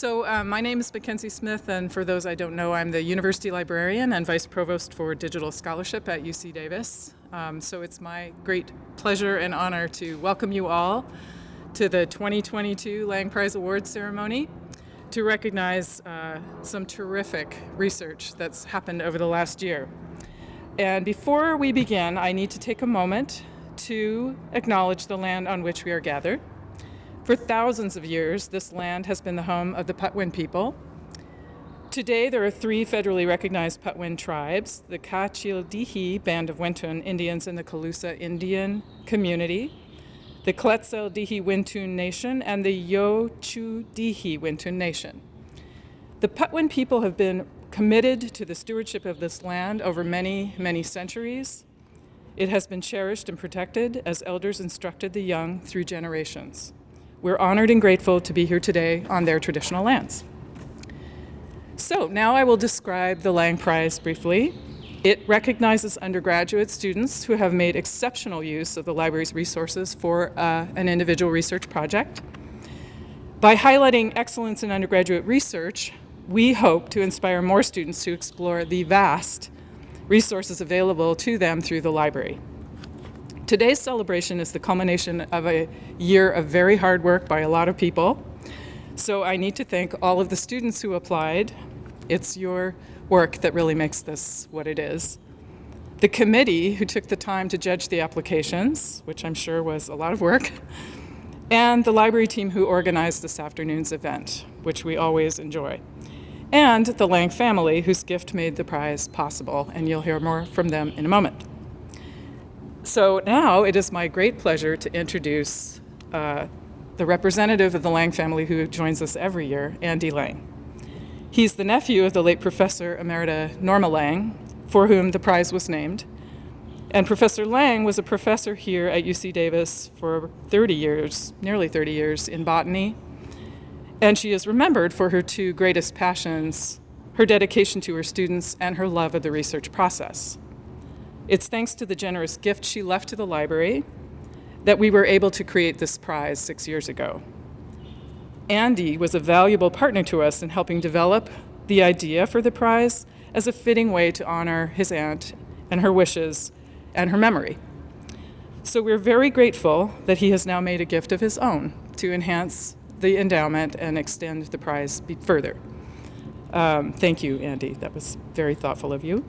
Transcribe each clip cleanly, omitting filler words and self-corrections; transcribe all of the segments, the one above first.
My name is Mackenzie Smith, and for those I don't know, I'm the University Librarian and Vice Provost for Digital Scholarship at UC Davis. So it's my great pleasure and honor to welcome you all to the 2022 Lang Prize Awards ceremony to recognize some terrific research that's happened over the last year. And before we begin, I need to take a moment to acknowledge the land on which we are gathered. For thousands of years, this land has been the home of the Patwin people. Today, there are 3 federally recognized Patwin tribes, the Kachildihi Band of Wintun Indians in the Calusa Indian community, the Quetzaldihi Wintun Nation, and the Yochudihi Wintun Nation. The Patwin people have been committed to the stewardship of this land over many, many centuries. It has been cherished and protected as elders instructed the young through generations. We're honored and grateful to be here today on their traditional lands. So now I will describe the Lang Prize briefly. It recognizes undergraduate students who have made exceptional use of the library's resources for an individual research project. By highlighting excellence in undergraduate research, we hope to inspire more students to explore the vast resources available to them through the library. Today's celebration is the culmination of a year of very hard work by a lot of people. So I need to thank all of the students who applied. It's your work that really makes this what it is. The committee who took the time to judge the applications, which I'm sure was a lot of work, and the library team who organized this afternoon's event, which we always enjoy, and the Lang family whose gift made the prize possible, and you'll hear more from them in a moment. So now it is my great pleasure to introduce the representative of the Lang family who joins us every year, Andy Lang. He's the nephew of the late Professor Emerita Norma Lang, for whom the prize was named. And Professor Lang was a professor here at UC Davis for 30 years, nearly 30 years, in botany. And she is remembered for her 2 greatest passions, her dedication to her students and her love of the research process. It's thanks to the generous gift she left to the library that we were able to create this prize 6 years ago. Andy was a valuable partner to us in helping develop the idea for the prize as a fitting way to honor his aunt and her wishes and her memory. So we're very grateful that he has now made a gift of his own to enhance the endowment and extend the prize further. Thank you, Andy. That was very thoughtful of you.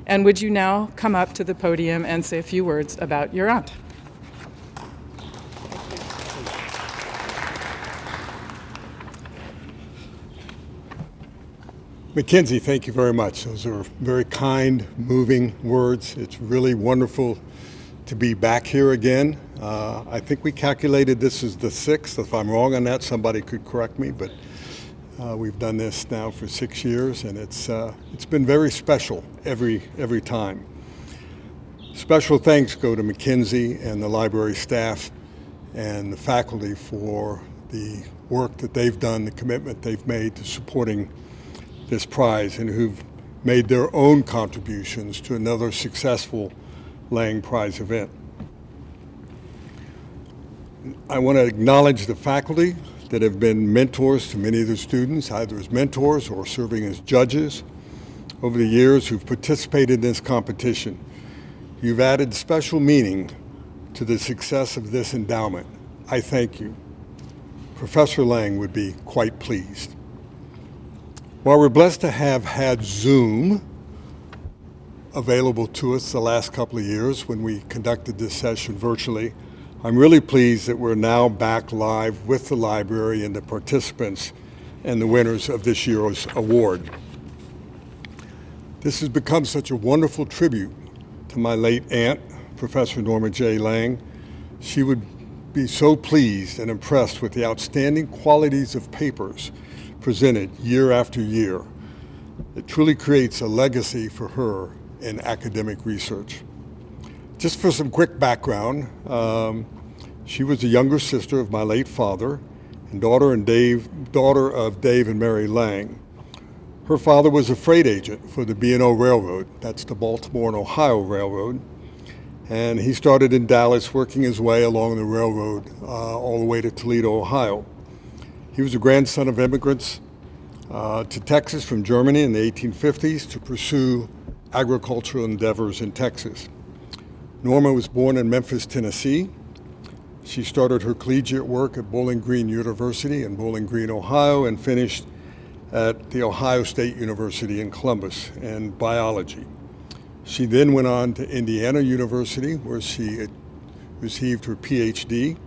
And would you now come up to the podium and say a few words about your aunt? Mackenzie, thank you very much. Those are very kind, moving words. It's really wonderful to be back here again. I think we calculated this is the 6th. If I'm wrong on that, somebody could correct me, but we've done this now for 6 years, and it's been very special every time. Special thanks go to Mackenzie and the library staff and the faculty for the work that they've done, the commitment they've made to supporting this prize, and who've made their own contributions to another successful Lang Prize event. I want to acknowledge the faculty that have been mentors to many of the students, either as mentors or serving as judges over the years, who've participated in this competition. You've added special meaning to the success of this endowment. I thank you. Professor Lang would be quite pleased. While we're blessed to have had Zoom available to us the last couple of years when we conducted this session virtually, I'm really pleased that we're now back live with the library and the participants and the winners of this year's award. This has become such a wonderful tribute to my late aunt, Professor Norma J. Lang. She would be so pleased and impressed with the outstanding qualities of papers presented year after year. It truly creates a legacy for her in academic research. Just for some quick background, she was the younger sister of my late father and daughter of Dave and Mary Lang. Her father was a freight agent for the B&O Railroad, that's the Baltimore and Ohio Railroad, and he started in Dallas, working his way along the railroad all the way to Toledo, Ohio. He was a grandson of immigrants to Texas from Germany in the 1850s to pursue agricultural endeavors in Texas. Norma was born in Memphis, Tennessee. She started her collegiate work at Bowling Green University in Bowling Green, Ohio, and finished at the Ohio State University in Columbus in biology. She then went on to Indiana University, where she received her PhD,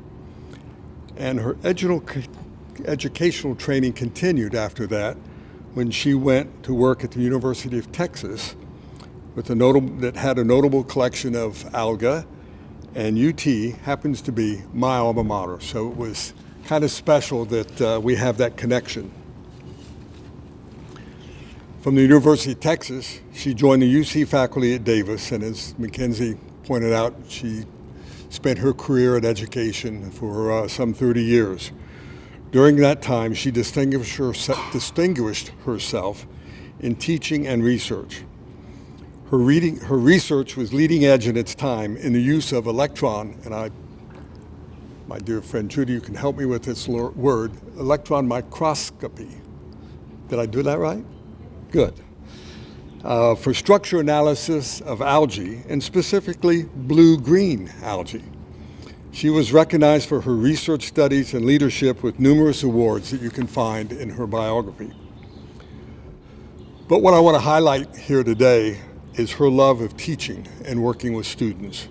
and her educational training continued after that when she went to work at the University of Texas that had a notable collection of alga, and UT happens to be my alma mater, so it was kind of special that we have that connection. From the University of Texas, she joined the UC faculty at Davis, and as Mackenzie pointed out, she spent her career in education for some 30 years. During that time, she distinguished herself in teaching and research. Her research was leading edge in its time in the use of electron, and my dear friend Judy, you can help me with this word, electron microscopy. Did I do that right? Good. For structure analysis of algae, and specifically blue-green algae. She was recognized for her research studies and leadership with numerous awards that you can find in her biography. But what I want to highlight here today is her love of teaching and working with students.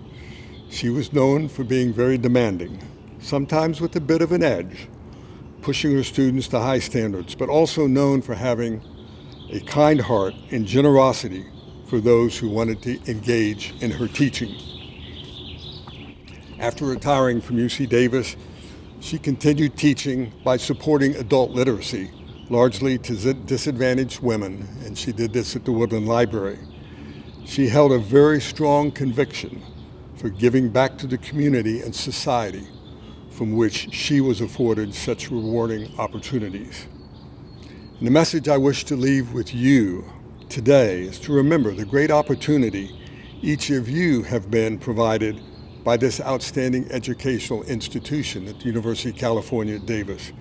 She was known for being very demanding, sometimes with a bit of an edge, pushing her students to high standards, but also known for having a kind heart and generosity for those who wanted to engage in her teaching. After retiring from UC Davis, she continued teaching by supporting adult literacy, largely to disadvantaged women, and she did this at the Woodland Library. She held a very strong conviction for giving back to the community and society from which she was afforded such rewarding opportunities. And the message I wish to leave with you today is to remember the great opportunity each of you have been provided by this outstanding educational institution at the University of California at Davis.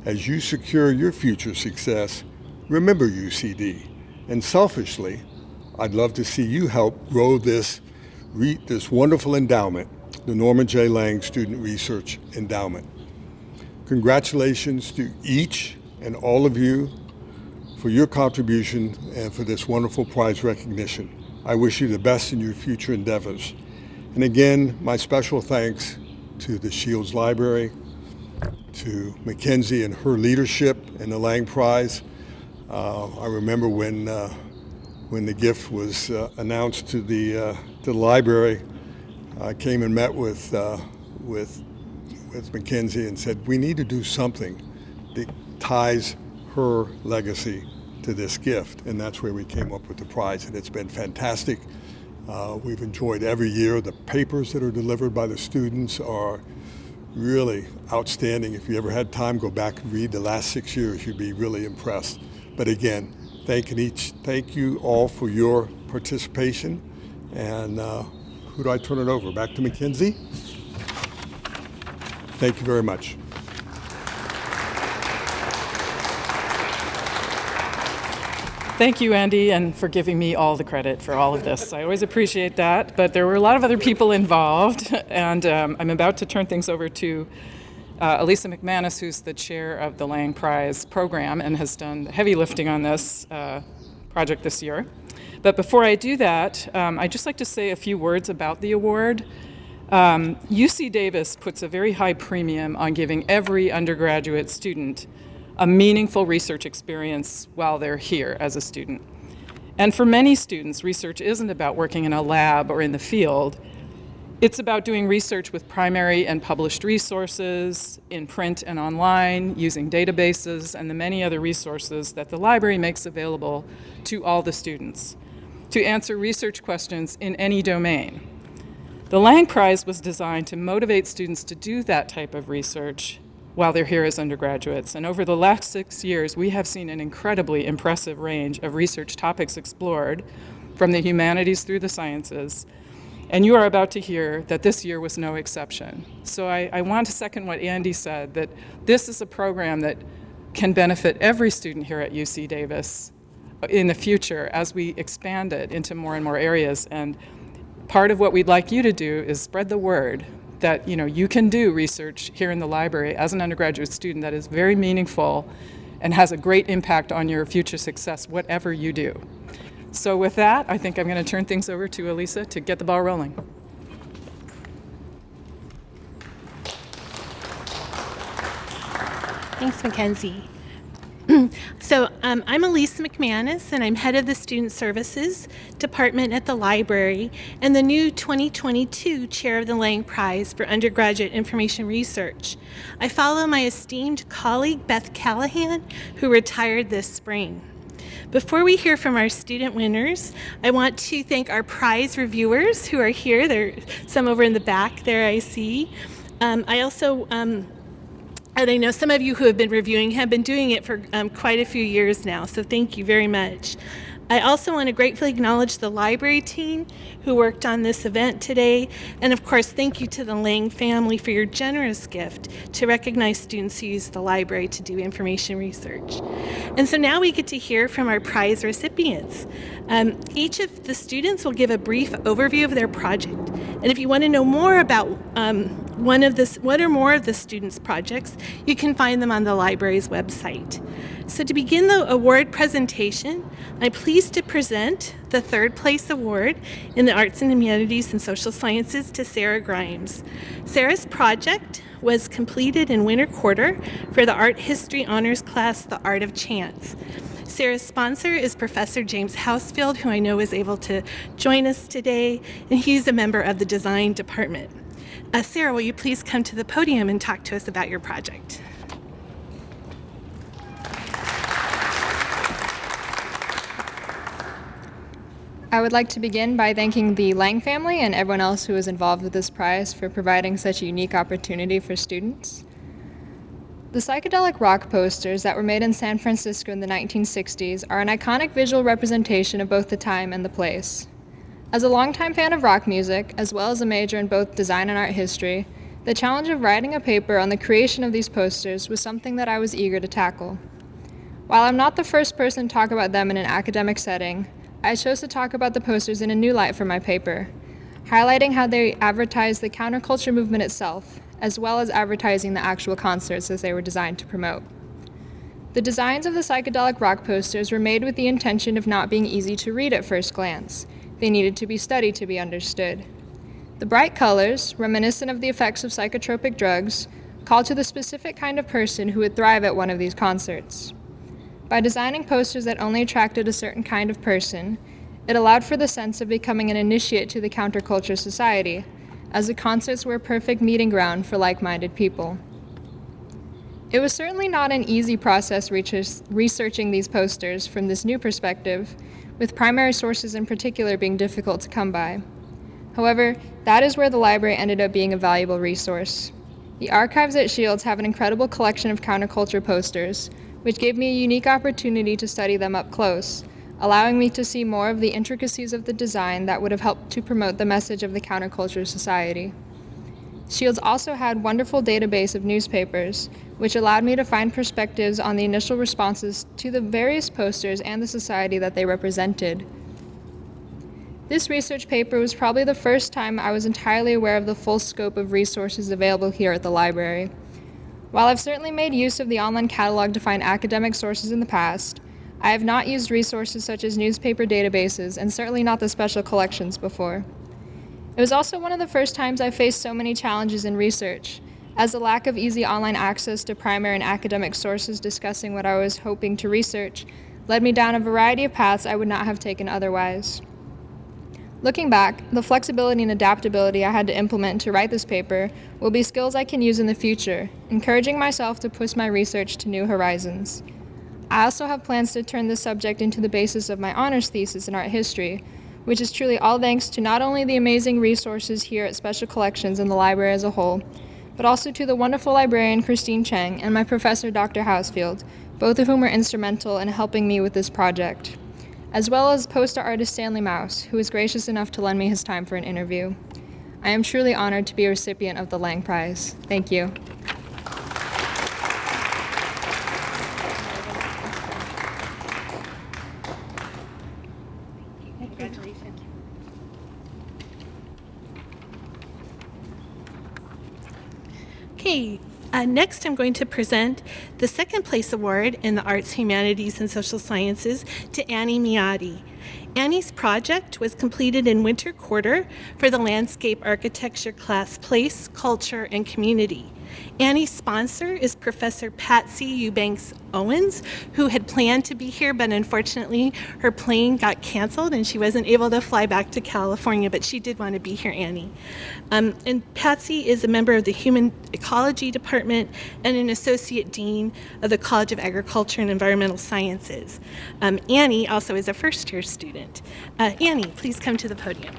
As you secure your future success, remember UCD. And selfishly, I'd love to see you help grow this wonderful endowment, the Norma J. Lang Student Research Endowment. Congratulations to each and all of you for your contribution and for this wonderful prize recognition. I wish you the best in your future endeavors. And again, my special thanks to the Shields Library, to Mackenzie and her leadership in the Lang Prize. I remember when the gift was announced to the library, I came and met with Mackenzie and said, we need to do something that ties her legacy to this gift, and that's where we came up with the prize, and it's been fantastic. We've enjoyed every year. The papers that are delivered by the students are really outstanding. If you ever had time, go back and read the last 6 years. You'd be really impressed. But again, thank you all for your participation. And who do I turn it over? Back to Mackenzie? Thank you very much. Thank you, Andy, and for giving me all the credit for all of this. I always appreciate that, but there were a lot of other people involved, and I'm about to turn things over to Elise Mcmanus, who's the chair of the Lang Prize program and has done heavy lifting on this project this year. But before I do that, I'd just like to say a few words about the award. UC Davis puts a very high premium on giving every undergraduate student a meaningful research experience while they're here as a student. And for many students, research isn't about working in a lab or in the field. It's about doing research with primary and published resources in print and online, using databases and the many other resources that the library makes available to all the students to answer research questions in any domain. The Lang Prize was designed to motivate students to do that type of research while they're here as undergraduates. And over the last 6 years, we have seen an incredibly impressive range of research topics explored, from the humanities through the sciences. And you are about to hear that this year was no exception. So I want to second what Andy said, that this is a program that can benefit every student here at UC Davis in the future as we expand it into more and more areas. And part of what we'd like you to do is spread the word that you can do research here in the library as an undergraduate student that is very meaningful and has a great impact on your future success, whatever you do. So with that, I think I'm going to turn things over to Elise to get the ball rolling. Thanks, Mackenzie. So I'm Elise Mcmanus, and I'm head of the Student Services Department at the library and the new 2022 chair of the Lang Prize for Undergraduate Information Research. I follow my esteemed colleague, Beth Callahan, who retired this spring. Before we hear from our student winners, I want to thank our prize reviewers who are here. There are some over in the back there I see. And I know some of you who have been reviewing have been doing it for quite a few years now, so thank you very much. I also want to gratefully acknowledge the library team who worked on this event today, and of course, thank you to the Lang family for your generous gift to recognize students who use the library to do information research. And so now we get to hear from our prize recipients. Each of the students will give a brief overview of their project, and if you want to know more about one or more of the students' projects, you can find them on the library's website. So to begin the award presentation, I'm pleased to present the third place award in the Arts and Humanities and Social Sciences to Sarah Grimes. Sarah's project was completed in winter quarter for the Art History Honors class, The Art of Chance. Sarah's sponsor is Professor James Housefield, who I know is able to join us today, and he's a member of the design department. Sarah, will you please come to the podium and talk to us about your project? I would like to begin by thanking the Lang family and everyone else who was involved with this prize for providing such a unique opportunity for students. The psychedelic rock posters that were made in San Francisco in the 1960s are an iconic visual representation of both the time and the place. As a longtime fan of rock music, as well as a major in both design and art history, the challenge of writing a paper on the creation of these posters was something that I was eager to tackle. While I'm not the first person to talk about them in an academic setting, I chose to talk about the posters in a new light for my paper, highlighting how they advertise the counterculture movement itself, as well as advertising the actual concerts as they were designed to promote. The designs of the psychedelic rock posters were made with the intention of not being easy to read at first glance. They needed to be studied to be understood. The bright colors, reminiscent of the effects of psychotropic drugs, called to the specific kind of person who would thrive at one of these concerts. By designing posters that only attracted a certain kind of person, it allowed for the sense of becoming an initiate to the counterculture society, as the concerts were a perfect meeting ground for like-minded people. It was certainly not an easy process researching these posters from this new perspective, with primary sources in particular being difficult to come by. However, that is where the library ended up being a valuable resource. The archives at Shields have an incredible collection of counterculture posters, which gave me a unique opportunity to study them up close, allowing me to see more of the intricacies of the design that would have helped to promote the message of the counterculture society. Shields also had a wonderful database of newspapers, which allowed me to find perspectives on the initial responses to the various posters and the society that they represented. This research paper was probably the first time I was entirely aware of the full scope of resources available here at the library. While I've certainly made use of the online catalog to find academic sources in the past, I have not used resources such as newspaper databases and certainly not the special collections before. It was also one of the first times I faced so many challenges in research, as the lack of easy online access to primary and academic sources discussing what I was hoping to research led me down a variety of paths I would not have taken otherwise. Looking back, the flexibility and adaptability I had to implement to write this paper will be skills I can use in the future, encouraging myself to push my research to new horizons. I also have plans to turn this subject into the basis of my honors thesis in art history, which is truly all thanks to not only the amazing resources here at Special Collections and the library as a whole, but also to the wonderful librarian Christine Cheng and my professor Dr. Housefield, both of whom were instrumental in helping me with this project. as well as poster artist Stanley Mouse, who was gracious enough to lend me his time for an interview. I am truly honored to be a recipient of the Lang Prize. Thank you. Congratulations. Okay, next I'm going to present the second place award in the Arts, Humanities, and Social Sciences to Annie Miati. Annie's project was completed in winter quarter for the landscape architecture class Place, Culture, and Community. Annie's sponsor is Professor Patsy Eubanks Owens, who had planned to be here, but unfortunately her plane got canceled and she wasn't able to fly back to California, but she did want to be here, Annie. And Patsy is a member of the Human Ecology Department and an Associate Dean of the College of Agriculture and Environmental Sciences. Annie also is a first-year student. Annie, please come to the podium.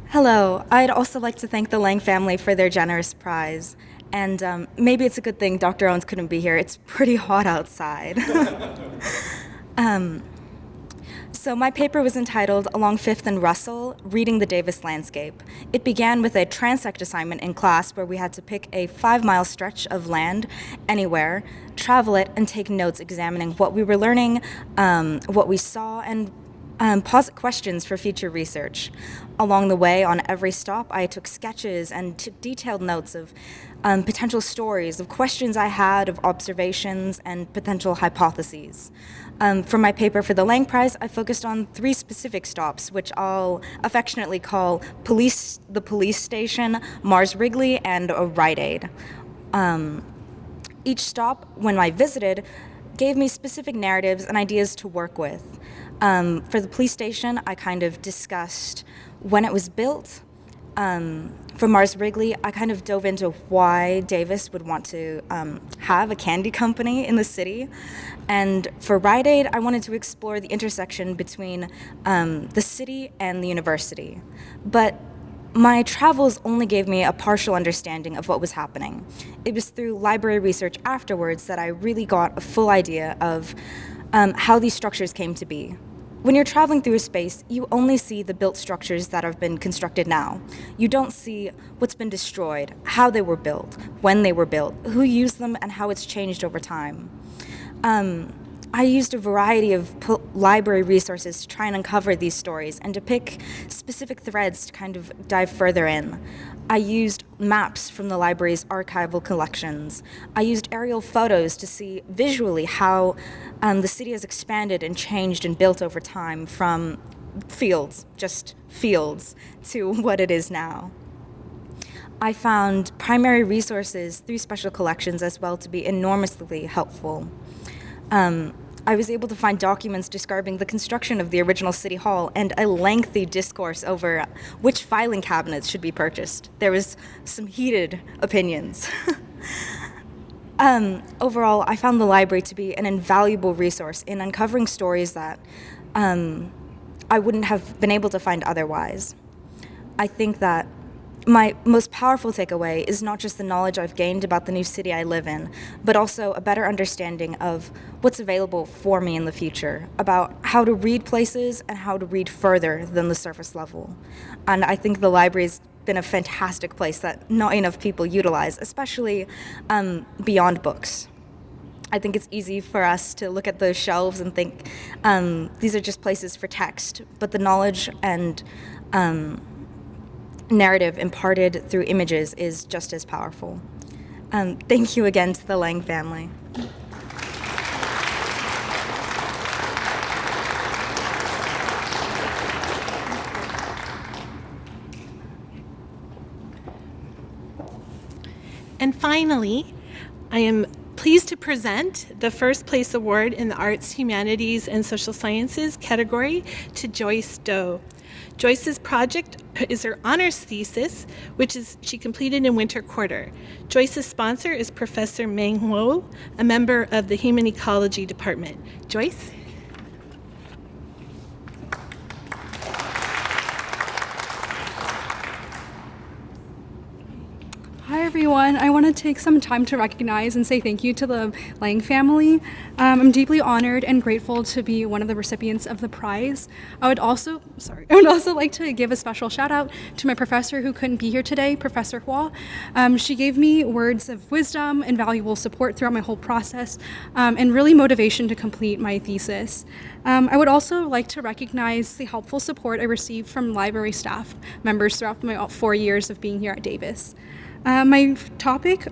Hello. I'd also like to thank the Lang family for their generous prize. And maybe it's a good thing Dr. Owens couldn't be here. It's pretty hot outside. So my paper was entitled Along 5th and Russell, Reading the Davis Landscape. It began with a transect assignment in class where we had to pick a 5-mile stretch of land anywhere, travel it, and take notes examining what we were learning, what we saw, and posit questions for future research. Along the way, on every stop, I took sketches and took detailed notes of potential stories, of questions I had, of observations, and potential hypotheses. For my paper for the Lang Prize, I focused on 3 specific stops, which I'll affectionately call the police station, Mars Wrigley, and a Rite Aid. Each stop, when I visited, gave me specific narratives and ideas to work with. For the police station, I kind of discussed when it was built. For Mars Wrigley, I kind of dove into why Davis would want to have a candy company in the city. And for Rite Aid, I wanted to explore the intersection between the city and the university. But my travels only gave me a partial understanding of what was happening. It was through library research afterwards that I really got a full idea of how these structures came to be. When you're traveling through a space, you only see the built structures that have been constructed now. You don't see what's been destroyed, how they were built, when they were built, who used them, and how it's changed over time. I used a variety of library resources to try and uncover these stories and to pick specific threads to kind of dive further in. I used maps from the library's archival collections. I used aerial photos to see visually how the city has expanded and changed and built over time from fields, just fields, to what it is now. I found primary resources through special collections as well to be enormously helpful. I was able to find documents describing the construction of the original City Hall and a lengthy discourse over which filing cabinets should be purchased. There was some heated opinions. Overall, I found the library to be an invaluable resource in uncovering stories that I wouldn't have been able to find otherwise. I think that my most powerful takeaway is not just the knowledge I've gained about the new city I live in, but also a better understanding of what's available for me in the future, about how to read places and how to read further than the surface level. And I think the library's been a fantastic place that not enough people utilize, especially beyond books. I think it's easy for us to look at those shelves and think these are just places for text, but the knowledge and narrative imparted through images is just as powerful. Thank you again to the Lang family. And finally, I am pleased to present the first place award in the Arts, Humanities, and Social Sciences category to Joyce Doe. Joyce's project is her honors thesis, which she completed in winter quarter. Joyce's sponsor is Professor Meng Huo, a member of the Human Ecology Department. Joyce? Hi everyone. I want to take some time to recognize and say thank you to the Lang family. I'm deeply honored and grateful to be one of the recipients of the prize. I would also like to give a special shout out to my professor who couldn't be here today, Professor Hua. She gave me words of wisdom and valuable support throughout my whole process, and really motivation to complete my thesis. I would also like to recognize the helpful support I received from library staff members throughout my 4 years of being here at Davis. My topic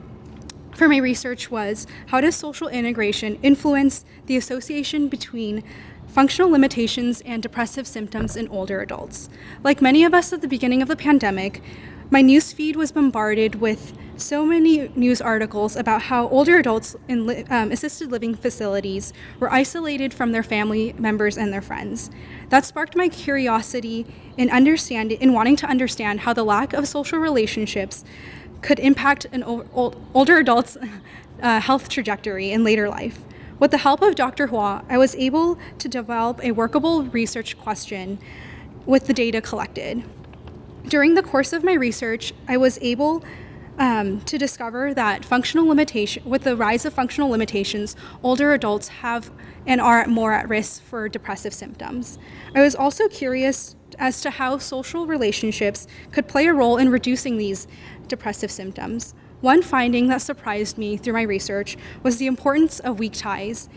for my research was, how does social integration influence the association between functional limitations and depressive symptoms in older adults? Like many of us at the beginning of the pandemic, my news feed was bombarded with so many news articles about how older adults in assisted living facilities were isolated from their family members and their friends. That sparked my curiosity in wanting to understand how the lack of social relationships could impact an older adult's health trajectory in later life. With the help of Dr. Hua, I was able to develop a workable research question with the data collected. During the course of my research, I was able to discover that with the rise of functional limitations, older adults have and are more at risk for depressive symptoms. I was also curious as to how social relationships could play a role in reducing these depressive symptoms. One finding that surprised me through my research was the importance of weak ties,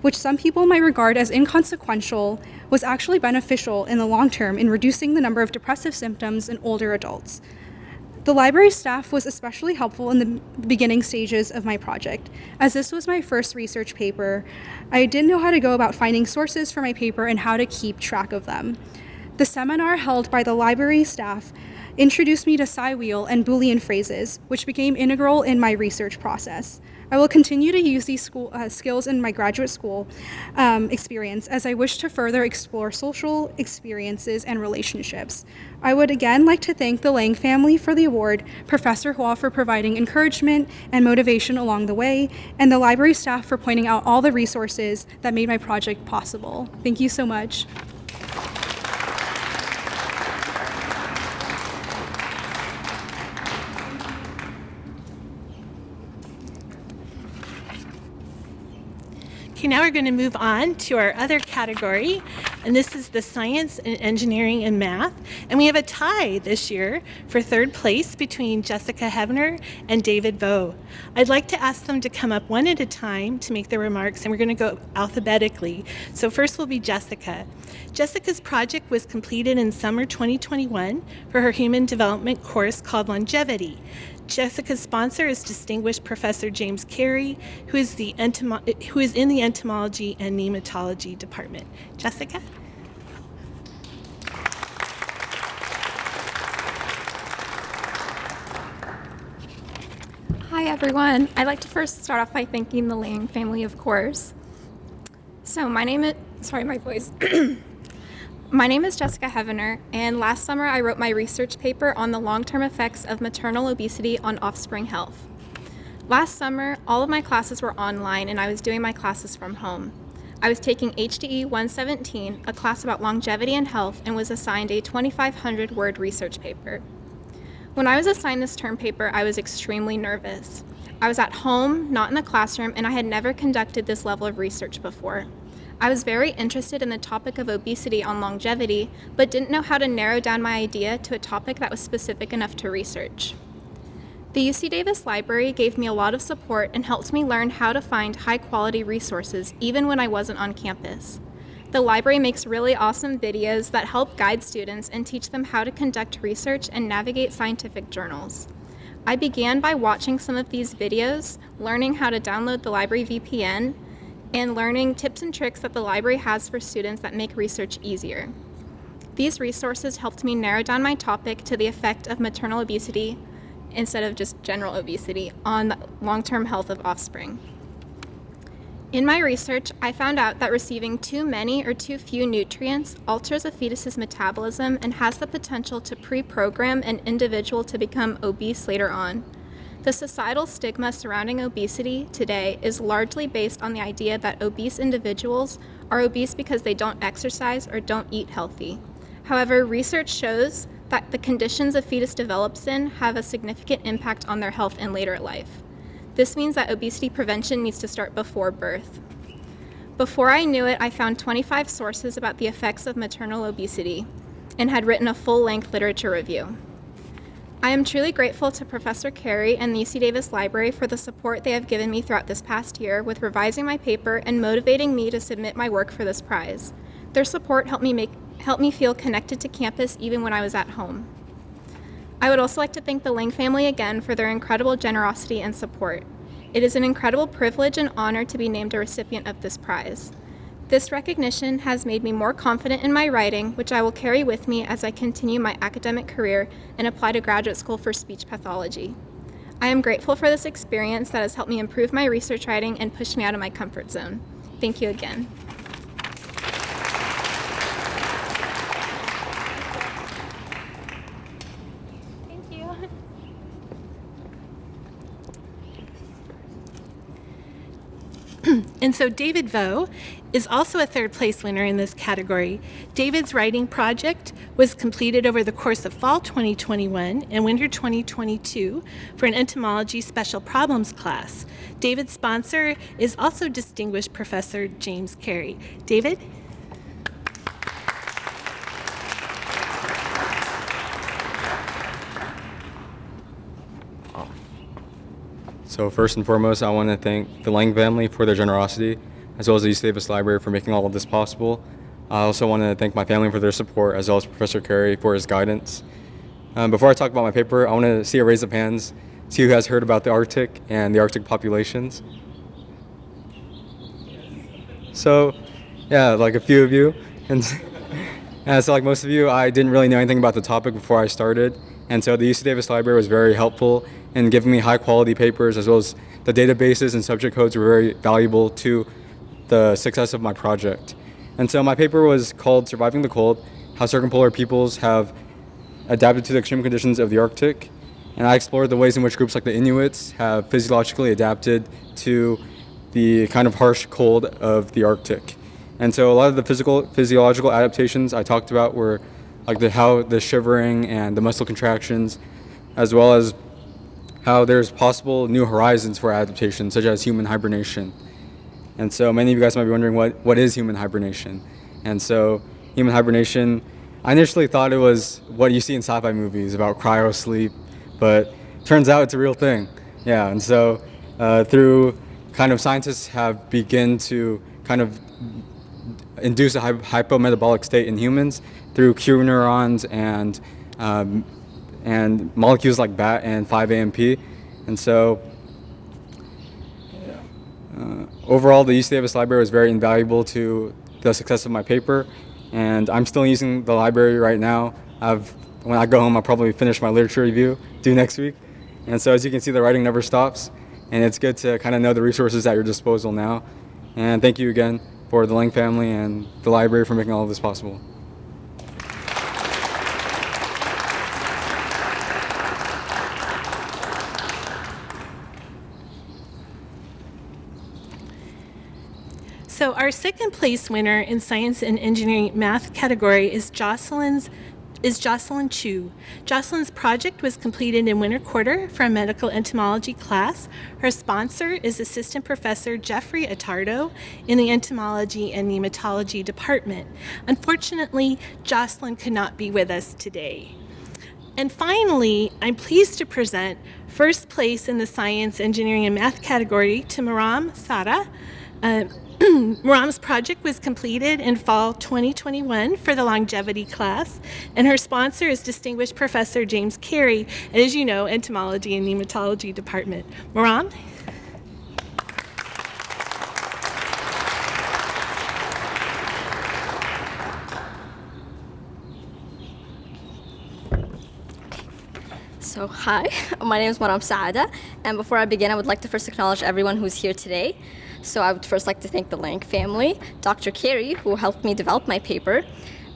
which some people might regard as inconsequential, was actually beneficial in the long term in reducing the number of depressive symptoms in older adults. The library staff was especially helpful in the beginning stages of my project. As this was my first research paper, I didn't know how to go about finding sources for my paper and how to keep track of them. The seminar held by the library staff introduced me to Psi-wheel and Boolean phrases, which became integral in my research process. I will continue to use these skills in my graduate school experience as I wish to further explore social experiences and relationships. I would again like to thank the Lang family for the award, Professor Hua for providing encouragement and motivation along the way, and the library staff for pointing out all the resources that made my project possible. Thank you so much. Okay, now we're going to move on to our other category, and this is the science and engineering and math. And we have a tie this year for third place between Jessica Hevner and David Vo. I'd like to ask them to come up one at a time to make their remarks, and we're going to go alphabetically. So first will be Jessica. Jessica's project was completed in summer 2021 for her human development course called Longevity. Jessica's sponsor is distinguished Professor James Carey, who is in the entomology and nematology department. Jessica? Hi everyone. I'd like to first start off by thanking the Lang family, of course. So my name is Jessica Hevner, and last summer I wrote my research paper on the long-term effects of maternal obesity on offspring health. Last summer, all of my classes were online and I was doing my classes from home. I was taking HDE 117, a class about longevity and health, and was assigned a 2,500-word research paper. When I was assigned this term paper, I was extremely nervous. I was at home, not in the classroom, and I had never conducted this level of research before. I was very interested in the topic of obesity on longevity, but didn't know how to narrow down my idea to a topic that was specific enough to research. The UC Davis Library gave me a lot of support and helped me learn how to find high-quality resources even when I wasn't on campus. The library makes really awesome videos that help guide students and teach them how to conduct research and navigate scientific journals. I began by watching some of these videos, learning how to download the library VPN, and learning tips and tricks that the library has for students that make research easier. These resources helped me narrow down my topic to the effect of maternal obesity, instead of just general obesity, on the long-term health of offspring. In my research, I found out that receiving too many or too few nutrients alters a fetus's metabolism and has the potential to pre-program an individual to become obese later on. The societal stigma surrounding obesity today is largely based on the idea that obese individuals are obese because they don't exercise or don't eat healthy. However, research shows that the conditions a fetus develops in have a significant impact on their health in later life. This means that obesity prevention needs to start before birth. Before I knew it, I found 25 sources about the effects of maternal obesity and had written a full-length literature review. I am truly grateful to Professor Carey and the UC Davis Library for the support they have given me throughout this past year with revising my paper and motivating me to submit my work for this prize. Their support helped me feel connected to campus even when I was at home. I would also like to thank the Lang family again for their incredible generosity and support. It is an incredible privilege and honor to be named a recipient of this prize. This recognition has made me more confident in my writing, which I will carry with me as I continue my academic career and apply to graduate school for speech pathology. I am grateful for this experience that has helped me improve my research writing and push me out of my comfort zone. Thank you again. Thank you. And so David Vo is also a third place winner in this category. David's writing project was completed over the course of fall 2021 and winter 2022 for an entomology special problems class. David's sponsor is also distinguished Professor James Carey. David? So first and foremost, I want to thank the Lang family for their generosity, as well as the UC Davis Library for making all of this possible. I also want to thank my family for their support, as well as Professor Carey for his guidance. Before I talk about my paper, I want to see a raise of hands, see who has heard about the Arctic and the Arctic populations. So, yeah, like a few of you. And so like most of you, I didn't really know anything about the topic before I started. And so the UC Davis Library was very helpful in giving me high quality papers, as well as the databases and subject codes were very valuable to the success of my project. And so my paper was called Surviving the Cold, How Circumpolar Peoples Have Adapted to the Extreme Conditions of the Arctic. And I explored the ways in which groups like the Inuits have physiologically adapted to the kind of harsh cold of the Arctic. And so a lot of the physiological adaptations I talked about were like how the shivering and the muscle contractions, as well as how there's possible new horizons for adaptation, such as human hibernation. And so many of you guys might be wondering what is human hibernation. And so human hibernation, I initially thought it was what you see in sci-fi movies about cryo sleep, but turns out it's a real thing. Yeah, and so through kind of scientists have begun to kind of induce a hypometabolic state in humans through Q neurons and molecules like BAT and 5-AMP. And so overall, the UC Davis Library was very invaluable to the success of my paper, and I'm still using the library right now. When I go home, I'll probably finish my literature review due next week. And so as you can see, the writing never stops, and it's good to kind of know the resources at your disposal now. And thank you again for the Lang family and the library for making all of this possible. So our second place winner in Science and Engineering Math category is Jocelyn Chu. Jocelyn's project was completed in winter quarter for a medical entomology class. Her sponsor is Assistant Professor Jeffrey Attardo in the Entomology and Nematology department. Unfortunately, Jocelyn could not be with us today. And finally, I'm pleased to present first place in the Science, Engineering, and Math category to Maram Sada. Maram's project was completed in fall 2021 for the longevity class, and her sponsor is Distinguished Professor James Carey, and as you know, Entomology and Nematology Department. Maram? So hi, my name is Maram Saada, and before I begin, I would like to first acknowledge everyone who's here today. So I would first like to thank the Lang family, Dr. Carey, who helped me develop my paper,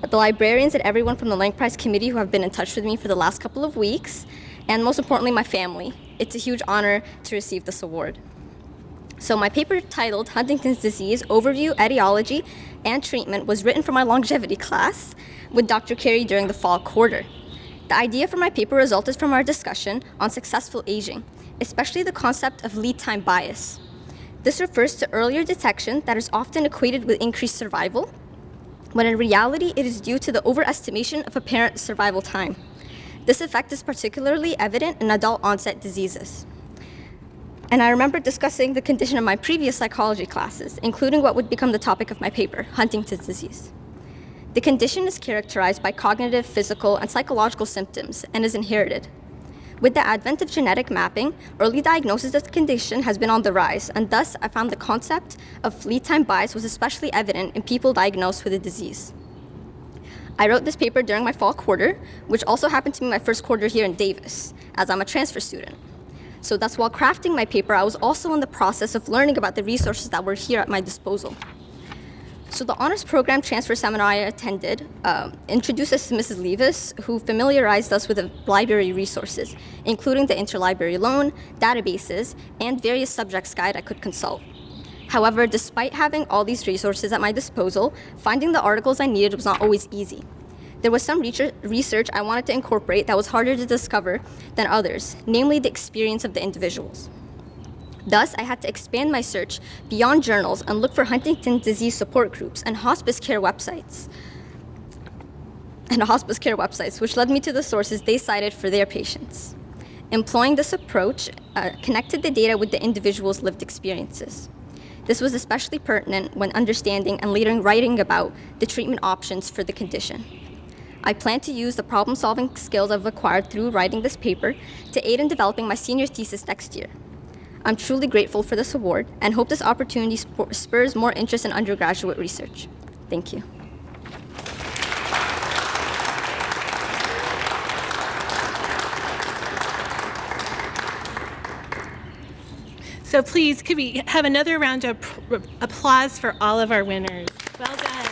the librarians and everyone from the Lang Prize Committee who have been in touch with me for the last couple of weeks, and most importantly, my family. It's a huge honor to receive this award. So my paper titled Huntington's Disease, Overview, Etiology, and Treatment was written for my longevity class with Dr. Carey during the fall quarter. The idea for my paper resulted from our discussion on successful aging, especially the concept of lead time bias. This refers to earlier detection that is often equated with increased survival, when in reality it is due to the overestimation of apparent survival time. This effect is particularly evident in adult onset diseases. And I remember discussing the condition in my previous psychology classes, including what would become the topic of my paper, Huntington's disease. The condition is characterized by cognitive, physical, and psychological symptoms and is inherited. With the advent of genetic mapping, early diagnosis of the condition has been on the rise, and thus I found the concept of lead time bias was especially evident in people diagnosed with the disease. I wrote this paper during my fall quarter, which also happened to be my first quarter here in Davis, as I'm a transfer student. So thus, while crafting my paper, I was also in the process of learning about the resources that were here at my disposal. So the honors program transfer seminar I attended introduced us to Mrs. Levis, who familiarized us with the library resources, including the interlibrary loan, databases, and various subjects guide I could consult. However, despite having all these resources at my disposal, finding the articles I needed was not always easy. There was some research I wanted to incorporate that was harder to discover than others, namely the experience of the individuals. Thus, I had to expand my search beyond journals and look for Huntington disease support groups and hospice care websites, which led me to the sources they cited for their patients. Employing this approach connected the data with the individual's lived experiences. This was especially pertinent when understanding and later writing about the treatment options for the condition. I plan to use the problem-solving skills I've acquired through writing this paper to aid in developing my senior thesis next year. I'm truly grateful for this award and hope this opportunity spurs more interest in undergraduate research. Thank you. So please, could we have another round of applause for all of our winners? Well done.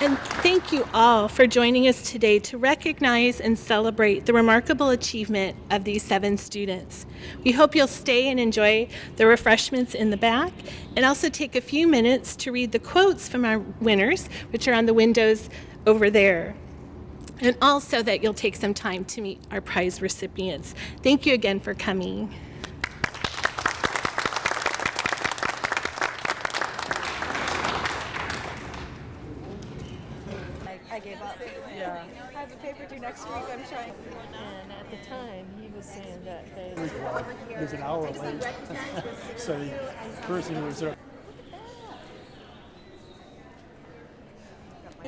And thank you all for joining us today to recognize and celebrate the remarkable achievement of these 7 students. We hope you'll stay and enjoy the refreshments in the back, and also take a few minutes to read the quotes from our winners, which are on the windows over there. And also that you'll take some time to meet our prize recipients. Thank you again for coming. I gave up. Yeah. I have a paper due next week. I'm trying. And at the time, he was saying that they was an hour late. So the person who was there.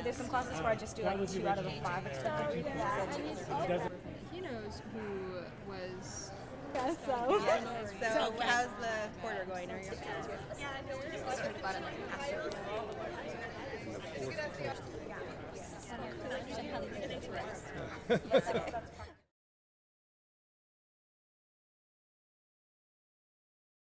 There's some classes where I just do like 2 out of the 5 expected readings. He knows who was. Yeah, so how's the quarter going? Are you